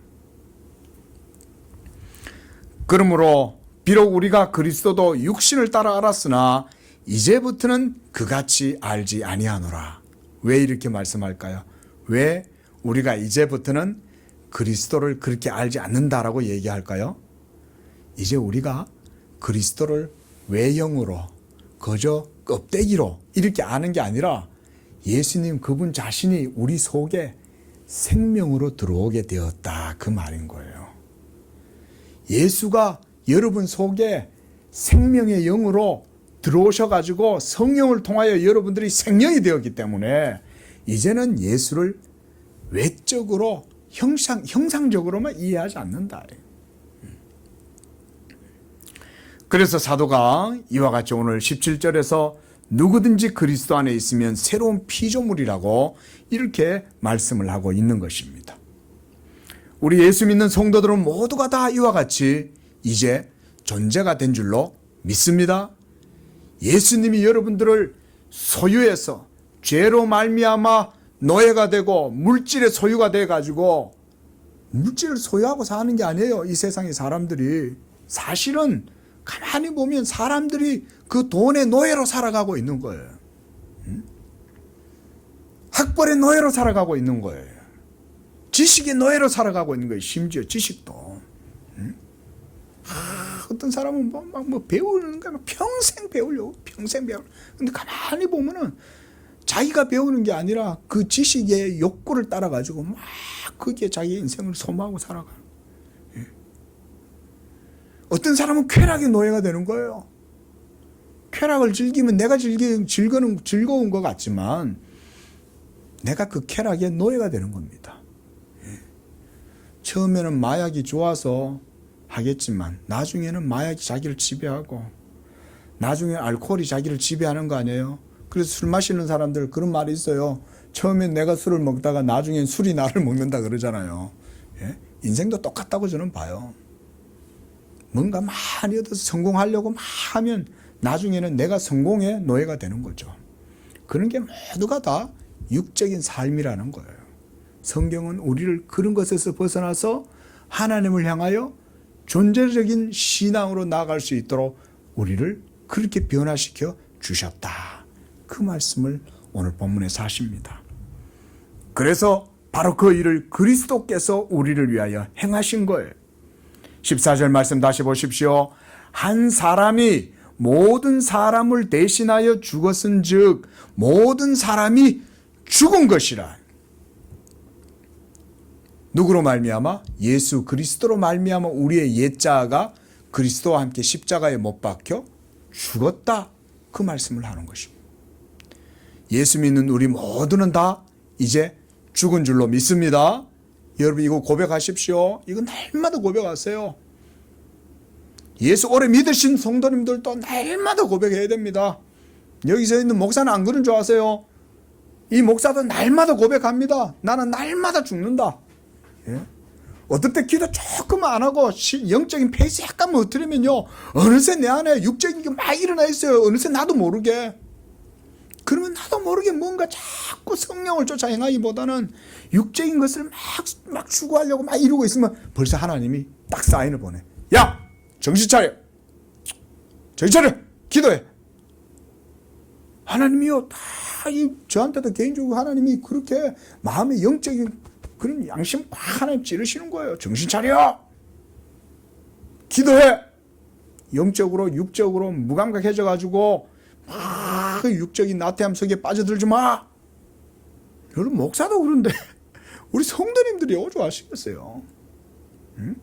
그러므로 비록 우리가 그리스도도 육신을 따라 알았으나 이제부터는 그같이 알지 아니하노라. 왜 이렇게 말씀할까요? 왜 우리가 이제부터는 그리스도를 그렇게 알지 않는다라고 얘기할까요? 이제 우리가 그리스도를 외형으로, 거저 껍데기로 이렇게 아는 게 아니라 예수님 그분 자신이 우리 속에 생명으로 들어오게 되었다 그 말인 거예요. 예수가 여러분 속에 생명의 영으로 들어오셔가지고 성령을 통하여 여러분들이 생명이 되었기 때문에 이제는 예수를 외적으로 형상적으로만 이해하지 않는다. 그래서 사도가 이와 같이 오늘 17절에서 누구든지 그리스도 안에 있으면 새로운 피조물이라고 이렇게 말씀을 하고 있는 것입니다. 우리 예수 믿는 성도들은 모두가 다 이와 같이 이제 존재가 된 줄로 믿습니다. 예수님이 여러분들을 소유해서 죄로 말미암아 노예가 되고 물질의 소유가 돼가지고 물질을 소유하고 사는 게 아니에요. 이 세상의 사람들이. 사실은 가만히 보면 사람들이 그 돈의 노예로 살아가고 있는 거예요. 학벌의 노예로 살아가고 있는 거예요. 지식의 노예로 살아가고 있는 거예요. 심지어 지식도. 어떤 사람은 뭐 배우는 거 평생 배우려고, 평생 배우려고. 근데 가만히 보면은 자기가 배우는 게 아니라 그 지식의 욕구를 따라가지고 막 거기에 자기 인생을 소모하고 살아가. 어떤 사람은 쾌락의 노예가 되는 거예요. 쾌락을 즐기면 내가 즐거운 것 같지만 내가 그 쾌락의 노예가 되는 겁니다. 처음에는 마약이 좋아서 하겠지만 나중에는 마약이 자기를 지배하고 나중에 알코올이 자기를 지배하는 거 아니에요? 그래서 술 마시는 사람들 그런 말이 있어요. 처음엔 내가 술을 먹다가 나중엔 술이 나를 먹는다 그러잖아요. 인생도 똑같다고 저는 봐요. 뭔가 많이 얻어서 성공하려고 막 하면 나중에는 내가 성공의 노예가 되는 거죠. 그런 게 모두가 다 육적인 삶이라는 거예요. 성경은 우리를 그런 것에서 벗어나서 하나님을 향하여 존재적인 신앙으로 나아갈 수 있도록 우리를 그렇게 변화시켜 주셨다. 그 말씀을 오늘 본문에서 하십니다. 그래서 바로 그 일을 그리스도께서 우리를 위하여 행하신 거예요. 14절 말씀 다시 보십시오. 한 사람이 모든 사람을 대신하여 죽었은 즉 모든 사람이 죽은 것이라. 누구로 말미암아? 예수 그리스도로 말미암아 우리의 옛자아가 그리스도와 함께 십자가에 못 박혀 죽었다. 그 말씀을 하는 것입니다. 예수 믿는 우리 모두는 다 이제 죽은 줄로 믿습니다. 여러분 이거 고백하십시오. 이거 날마다 고백하세요. 예수 오래 믿으신 성도님들도 날마다 고백해야 됩니다. 여기서 있는 목사는 안 그런 줄 아세요? 이 목사도 날마다 고백합니다. 나는 날마다 죽는다. 어떨 때 기도 조금만 안 하고 영적인 페이스 약간만 흐트리면요 어느새 내 안에 육적인 게 막 일어나 있어요. 어느새 나도 모르게. 그러면 나도 모르게 뭔가 자꾸 성령을 쫓아 행하기보다는 육적인 것을 막 추구하려고 막 이루고 있으면 벌써 하나님이 딱 사인을 보내. 야! 정신 차려! 정신 차려! 기도해! 하나님이요 다 저한테도 개인적으로 하나님이 그렇게 마음의 영적인 그런 양심 하나님 찌르시는 거예요. 정신 차려! 기도해! 영적으로 육적으로 무감각해져 가지고 그 육적인 나태함 속에 빠져들지 마. 여러분 목사도 그런데 우리 성도님들이 오죽하시겠어요. 응?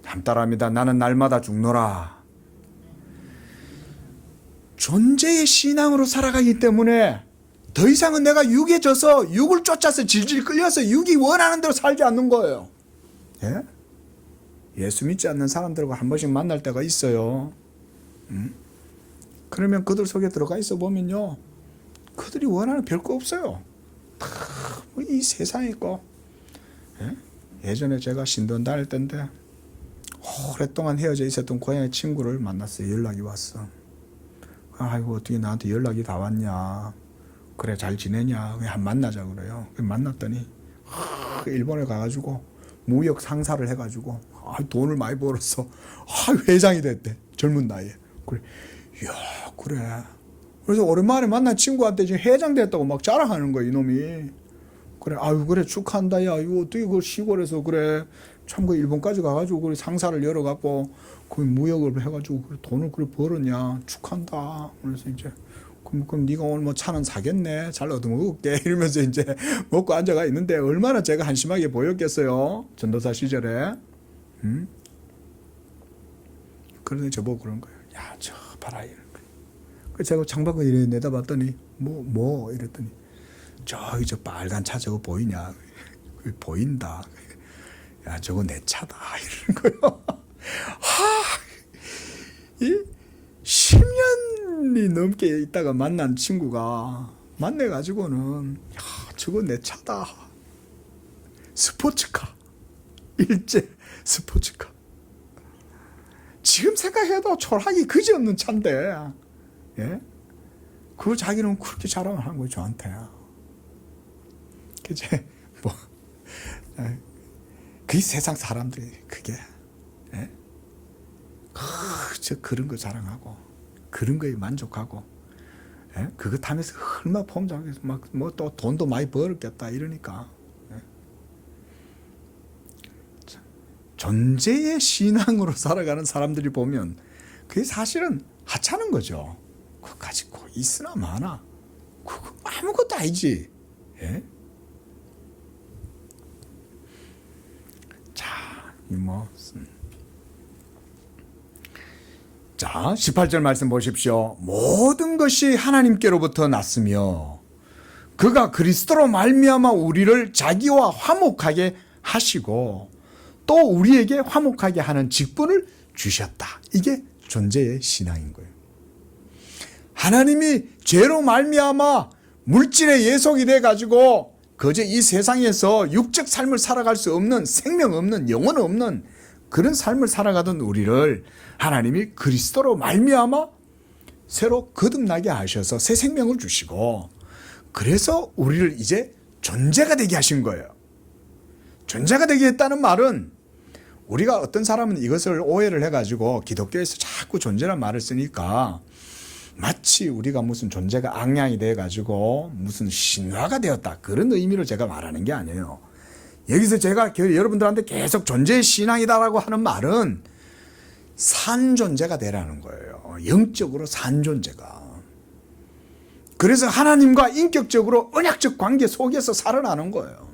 참 따라합니다. 나는 날마다 죽노라. 존재의 신앙으로 살아가기 때문에 더 이상은 내가 육에 져서 육을 쫓아서 질질 끌려서 육이 원하는 대로 살지 않는 거예요. 예? 예수 믿지 않는 사람들과 한 번씩 만날 때가 있어요. 그러면 그들 속에 들어가 있어 보면요 그들이 원하는 별거 없어요. 이 세상에 있고. 예전에 제가 신돈 다닐 때인데 오랫동안 헤어져 있었던 고향의 친구를 만났어요. 연락이 왔어. 아이고 어떻게 나한테 연락이 다 왔냐. 그래 잘 지내냐. 그냥 만나자 그래요. 만났더니 일본에 가가지고 무역 상사를 해가지고 돈을 많이 벌었어. 회장이 됐대. 젊은 나이에. 그래. 이야 그래. 그래서 오랜만에 만난 친구한테 지금 회장 됐다고 막 자랑하는 거야 이놈이. 그래 아유 그래 축하한다. 야 이거 어떻게 그 시골에서 그래 참 그 일본까지 가가지고 그래 상사를 열어갖고 그 무역을 해가지고 그래 돈을 그래 벌었냐 축한다. 그래서 이제 그럼 네가 오늘 뭐 차는 사겠네. 잘 얻어먹을게. 이러면서 이제 먹고 앉아가 있는데 얼마나 제가 한심하게 보였겠어요. 전도사 시절에. 그러더니 저보고 그런 거예요. 야, 저 봐라. 이런 거예요. 그래서 제가 창밖을 이렇게 내다봤더니 뭐 이랬더니 저기 저 빨간 차 저거 보이냐. 보인다. 야, 저거 내 차다. 이러는 거예요. 이 10년이 넘게 있다가 만난 친구가 만나가지고는 야 저거 내 차다. 스포츠카. 일제 스포츠카. 지금 생각해도 초라하기 그지없는 차인데 예? 그걸 자기는 그렇게 자랑을 하는 거예요 저한테. 그제 뭐 그 세상 사람들이 그게 예? 저 그런 거 자랑하고 그런 거에 만족하고 예? 그거 타면서 얼마나 폼장해서 막 뭐 또 돈도 많이 벌었겠다 이러니까 예? 존재의 신앙으로 살아가는 사람들이 보면 그게 사실은 하찮은 거죠. 그거 가지고 있으나 마나 그거 아무것도 아니지. 예? 자, 자, 18절 말씀 보십시오. 모든 것이 하나님께로부터 났으며 그가 그리스도로 말미암아 우리를 자기와 화목하게 하시고 또 우리에게 화목하게 하는 직분을 주셨다. 이게 존재의 신앙인 거예요. 하나님이 죄로 말미암아 물질의 예속이 돼가지고 거저 이 세상에서 육적 삶을 살아갈 수 없는, 생명 없는, 영혼 없는 그런 삶을 살아가던 우리를 하나님이 그리스도로 말미암아 새로 거듭나게 하셔서 새 생명을 주시고, 그래서 우리를 이제 존재가 되게 하신 거예요. 존재가 되게 했다는 말은, 우리가 어떤 사람은 이것을 오해를 해가지고 기독교에서 자꾸 존재란 말을 쓰니까 마치 우리가 무슨 존재가 악량이 돼가지고 무슨 신화가 되었다, 그런 의미를 제가 말하는 게 아니에요. 여기서 제가 여러분들한테 계속 존재의 신앙이다라고 하는 말은 산 존재가 되라는 거예요. 영적으로 산 존재가. 그래서 하나님과 인격적으로 언약적 관계 속에서 살아나는 거예요.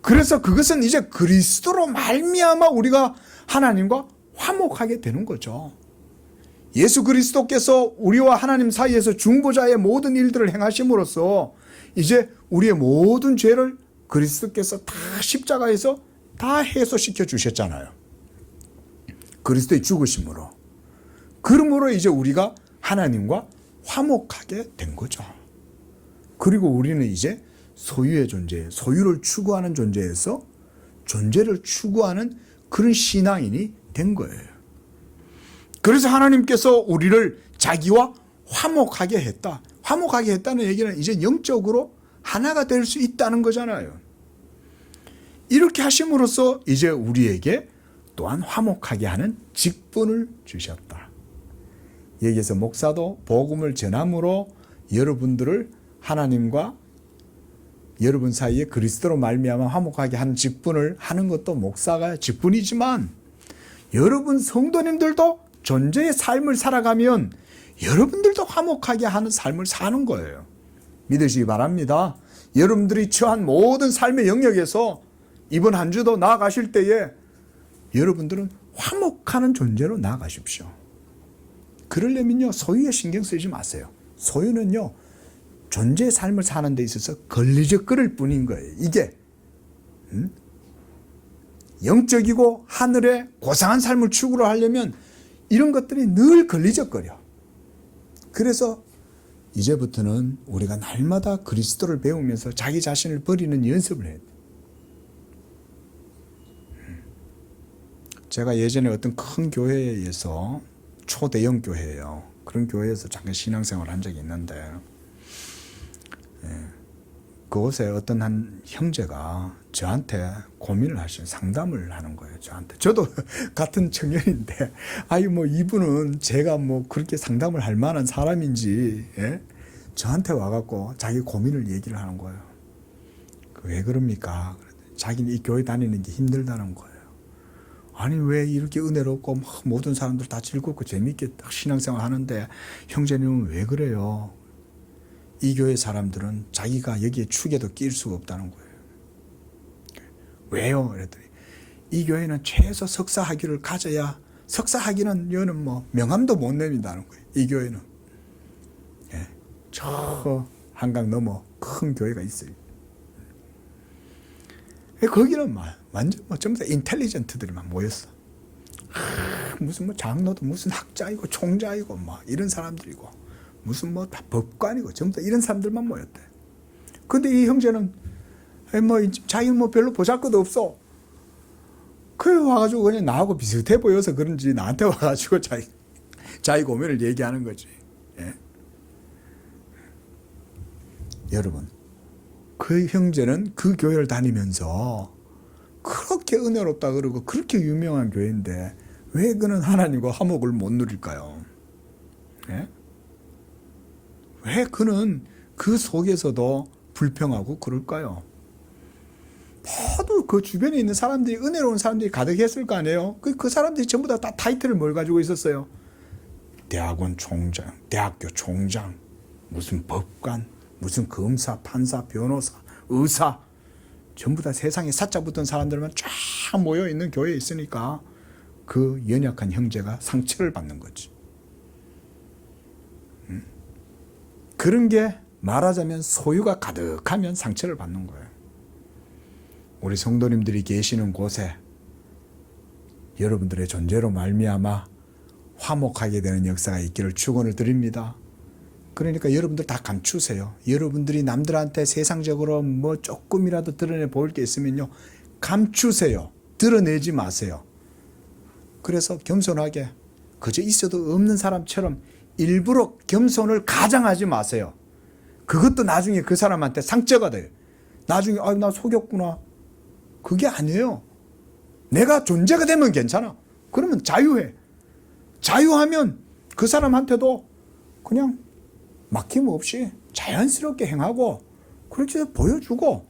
그래서 그것은 이제 그리스도로 말미암아 우리가 하나님과 화목하게 되는 거죠. 예수 그리스도께서 우리와 하나님 사이에서 중보자의 모든 일들을 행하심으로써 이제 우리의 모든 죄를 그리스도께서 다 십자가에서 다 해소시켜 주셨잖아요. 그리스도의 죽으심으로. 그러므로 이제 우리가 하나님과 화목하게 된 거죠. 그리고 우리는 이제 소유의 존재, 소유를 추구하는 존재에서 존재를 추구하는 그런 신앙인이 된 거예요. 그래서 하나님께서 우리를 자기와 화목하게 했다. 화목하게 했다는 얘기는 이제 영적으로 하나가 될 수 있다는 거잖아요. 이렇게 하심으로써 이제 우리에게 또한 화목하게 하는 직분을 주셨다. 여기에서 목사도 복음을 전함으로 여러분들을 하나님과 여러분 사이에 그리스도로 말미암아 화목하게 하는 직분을 하는 것도 목사가 직분이지만, 여러분 성도님들도 존재의 삶을 살아가면 여러분들도 화목하게 하는 삶을 사는 거예요. 믿으시기 바랍니다. 여러분들이 처한 모든 삶의 영역에서 이번 한 주도 나아가실 때에 여러분들은 화목하는 존재로 나아가십시오. 그러려면요, 소유에 신경 쓰지 마세요. 소유는요, 존재의 삶을 사는 데 있어서 걸리적거릴 뿐인 거예요. 이게 영적이고 하늘의 고상한 삶을 추구를 하려면 이런 것들이 늘 걸리적거려. 그래서 이제부터는 우리가 날마다 그리스도를 배우면서 자기 자신을 버리는 연습을 해야 돼. 제가 예전에 어떤 큰 교회에서, 초대형 교회예요. 그런 교회에서 잠깐 신앙생활을 한 적이 있는데, 그곳에 어떤 한 형제가 저한테 고민을 하시는, 상담을 하는 거예요. 저한테. 저도 같은 청년인데, 아니 뭐 이분은 제가 뭐 그렇게 상담을 할 만한 사람인지, 저한테 와갖고 자기 고민을 얘기를 하는 거예요. 왜 그럽니까? 자기는 이 교회 다니는 게 힘들다는 거예요. 아니 왜 이렇게 은혜롭고 모든 사람들 다 즐겁고 재밌게 신앙생활 하는데 형제님은 왜 그래요? 이 교회 사람들은 자기가 여기에 축에도 낄 수가 없다는 거예요. 왜요? 그랬더니 이 교회는 최소 석사 학위를 가져야, 석사 학위는 여는 뭐 명함도 못 내민다는 거예요. 이 교회는. 저 한강 넘어 큰 교회가 있어요. 거기는 완전 전부 다 인텔리전트들만 모였어. 무슨 뭐 장로도 무슨 학자이고 총자이고 이런 사람들이고, 무슨 뭐 다 법관이고 전부 다 이런 사람들만 모였대. 근데 이 형제는 자기는 뭐 별로 보잘것도 없어. 그래 와가지고 그냥 나하고 비슷해 보여서 그런지 나한테 와가지고 자기 고민을 얘기하는 거지. 여러분, 그 형제는 그 교회를 다니면서 그렇게 은혜롭다 그러고 그렇게 유명한 교회인데 왜 그는 하나님과 화목을 못 누릴까요? 왜 그는 그 속에서도 불평하고 그럴까요? 모두 그 주변에 있는 사람들이, 은혜로운 사람들이 가득했을 거 아니에요? 그 사람들이 전부 다 타이틀을 뭘 가지고 있었어요? 대학원 총장, 대학교 총장, 무슨 법관, 무슨 검사, 판사, 변호사, 의사, 전부 다 세상에 사자 붙은 사람들만 쫙 모여 있는 교회에 있으니까 그 연약한 형제가 상처를 받는 거지. 그런 게 말하자면 소유가 가득하면 상처를 받는 거예요. 우리 성도님들이 계시는 곳에 여러분들의 존재로 말미암아 화목하게 되는 역사가 있기를 축원을 드립니다. 그러니까 여러분들 다 감추세요. 여러분들이 남들한테 세상적으로 뭐 조금이라도 드러내 보일 게 있으면요, 감추세요. 드러내지 마세요. 그래서 겸손하게 그저 있어도 없는 사람처럼 일부러 겸손을 가장하지 마세요. 그것도 나중에 그 사람한테 상처가 돼요. 나중에 나 속였구나. 그게 아니에요. 내가 존재가 되면 괜찮아. 그러면 자유해. 자유하면 그 사람한테도 그냥 막힘 없이 자연스럽게 행하고 그렇게 보여주고.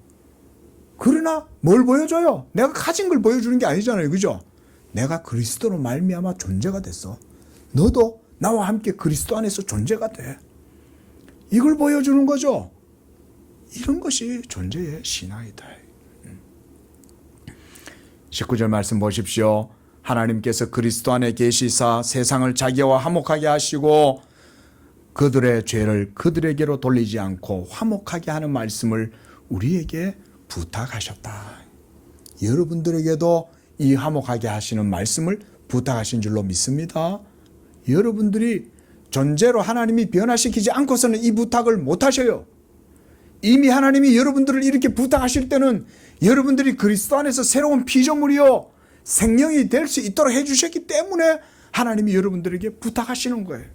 그러나 뭘 보여줘요? 내가 가진 걸 보여주는 게 아니잖아요. 그죠? 내가 그리스도로 말미암아 존재가 됐어. 너도 나와 함께 그리스도 안에서 존재가 돼. 이걸 보여주는 거죠. 이런 것이 존재의 신앙이다. 19절 말씀 보십시오. 하나님께서 그리스도 안에 계시사 세상을 자기와 화목하게 하시고 그들의 죄를 그들에게로 돌리지 않고 화목하게 하는 말씀을 우리에게 부탁하셨다. 여러분들에게도 이 화목하게 하시는 말씀을 부탁하신 줄로 믿습니다. 여러분들이 존재로 하나님이 변화시키지 않고서는 이 부탁을 못 하셔요. 이미 하나님이 여러분들을 이렇게 부탁하실 때는 여러분들이 그리스도 안에서 새로운 피조물이요 생명이 될 수 있도록 해주셨기 때문에 하나님이 여러분들에게 부탁하시는 거예요.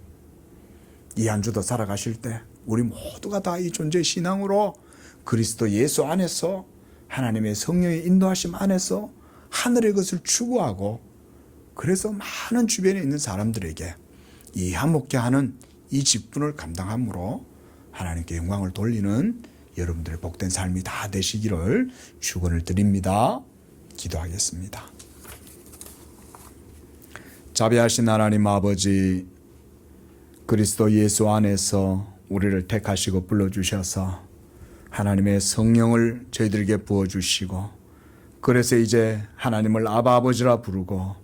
이 한 주도 살아가실 때 우리 모두가 다 이 존재의 신앙으로 그리스도 예수 안에서 하나님의 성령의 인도하심 안에서 하늘의 것을 추구하고, 그래서 많은 주변에 있는 사람들에게 이 화목케 하는 이 직분을 감당함으로 하나님께 영광을 돌리는 여러분들의 복된 삶이 다 되시기를 축원을 드립니다. 기도하겠습니다. 자비하신 하나님 아버지, 그리스도 예수 안에서 우리를 택하시고 불러주셔서 하나님의 성령을 저희들에게 부어주시고, 그래서 이제 하나님을 아바 아버지라 부르고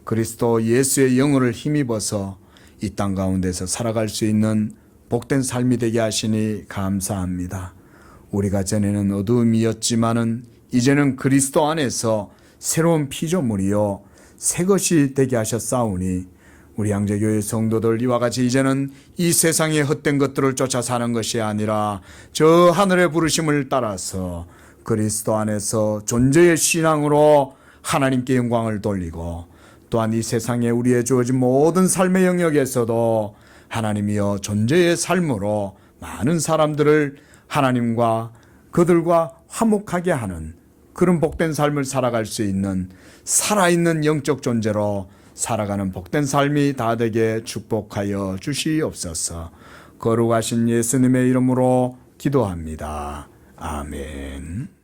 그리스도 예수의 영혼을 힘입어서 이 땅 가운데서 살아갈 수 있는 복된 삶이 되게 하시니 감사합니다. 우리가 전에는 어두움이었지만은 이제는 그리스도 안에서 새로운 피조물이요 새 것이 되게 하셨사오니 우리 양재교회 성도들 이와 같이 이제는 이 세상의 헛된 것들을 쫓아 사는 것이 아니라 저 하늘의 부르심을 따라서 그리스도 안에서 존재의 신앙으로 하나님께 영광을 돌리고, 또한 이 세상에 우리의 주어진 모든 삶의 영역에서도 하나님이여 존재의 삶으로 많은 사람들을 하나님과 그들과 화목하게 하는 그런 복된 삶을 살아갈 수 있는 살아있는 영적 존재로 살아가는 복된 삶이 다 되게 축복하여 주시옵소서. 거룩하신 예수님의 이름으로 기도합니다. 아멘.